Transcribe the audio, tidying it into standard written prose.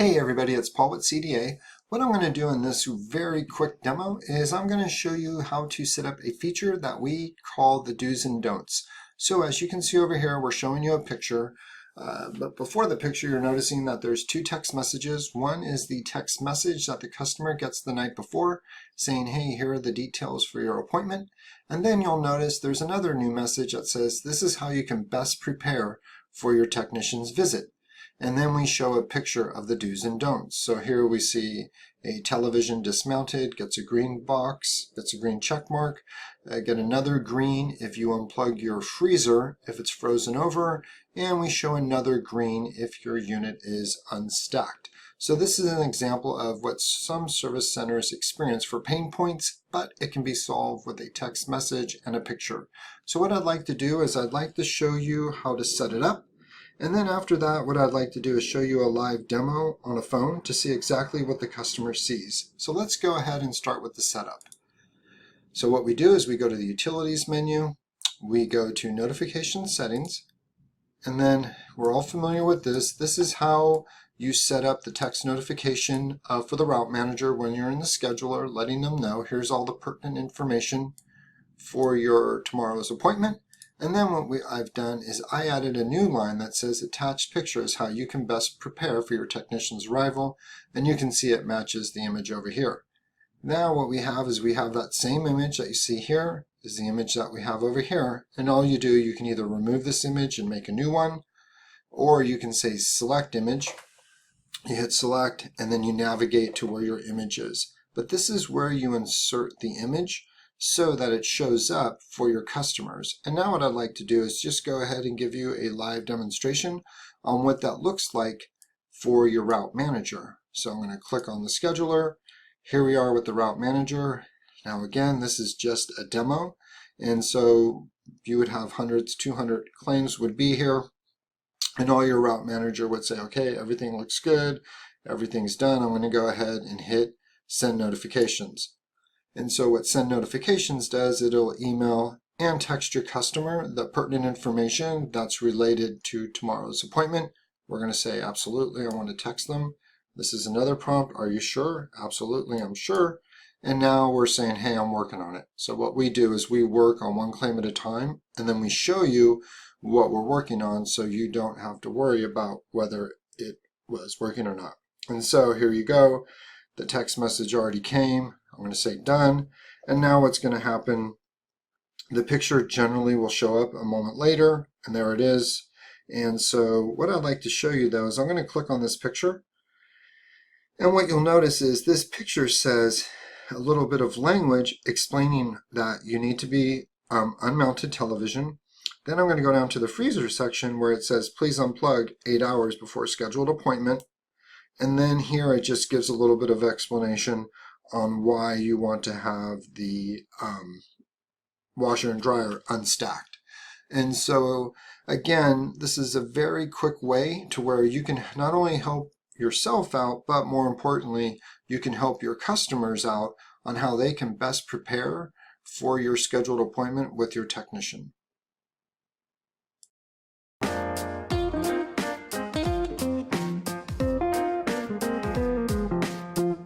Hey everybody, it's Paul with CDA. What I'm going to do in this very quick demo is I'm going to show you how to set up a feature that we call the do's and don'ts. So as you can see over here, we're showing you a picture, but before the picture you're noticing that there's two text messages. One is the text message that the customer gets the night before saying, hey, here are the details for your appointment. And then you'll notice there's another new message that says, this is how you can best prepare for your technician's visit. And then we show a picture of the do's and don'ts. So here we see a television dismounted, gets a green box, gets a green check mark, get another green if you unplug your freezer if it's frozen over, and we show another green if your unit is unstacked. So this is an example of what some service centers experience for pain points, but it can be solved with a text message and a picture. So what I'd like to do is I'd like to show you how to set it up. And then after that, what I'd like to do is show you a live demo on a phone to see exactly what the customer sees. So let's go ahead and start with the setup. So what we do is we go to the Utilities menu, we go to Notification Settings, and then we're all familiar with this. This is how you set up the text notification for the route manager when you're in the scheduler, letting them know here's all the pertinent information for your tomorrow's appointment. And then what I've done is I added a new line that says attached pictures, how you can best prepare for your technician's arrival, and you can see it matches the image over here. Now what we have is we have that same image that you see here is the image that we have over here, and all you do, you can either remove this image and make a new one, or you can say select image. You hit select and then you navigate to where your image is. But this is where you insert the image so that it shows up for your customers. And now what I'd like to do is just go ahead and give you a live demonstration on what that looks like for your route manager. So I'm going to click on the scheduler. Here we are with the route manager. Now again, this is just a demo. And so you would have hundreds, 200 claims would be here. And all your route manager would say, okay, everything looks good. Everything's done. I'm going to go ahead and hit send notifications. And so what send notifications does, it'll email and text your customer the pertinent information that's related to tomorrow's appointment. We're going to say, absolutely, I want to text them. This is another prompt. Are you sure? Absolutely, I'm sure. And now we're saying, hey, I'm working on it. So what we do is we work on one claim at a time, and then we show you what we're working on so you don't have to worry about whether it was working or not. And so here you go. The text message already came. I'm going to say done, and now what's going to happen, the picture generally will show up a moment later, and there it is. And so what I'd like to show you though is I'm going to click on this picture, and what you'll notice is this picture says a little bit of language explaining that you need to be unmounted television. Then I'm going to go down to the freezer section where it says please unplug 8 hours before scheduled appointment, and then here it just gives a little bit of explanation on why you want to have the washer and dryer unstacked. And so again, this is a very quick way to where you can not only help yourself out, but more importantly, you can help your customers out on how they can best prepare for your scheduled appointment with your technician.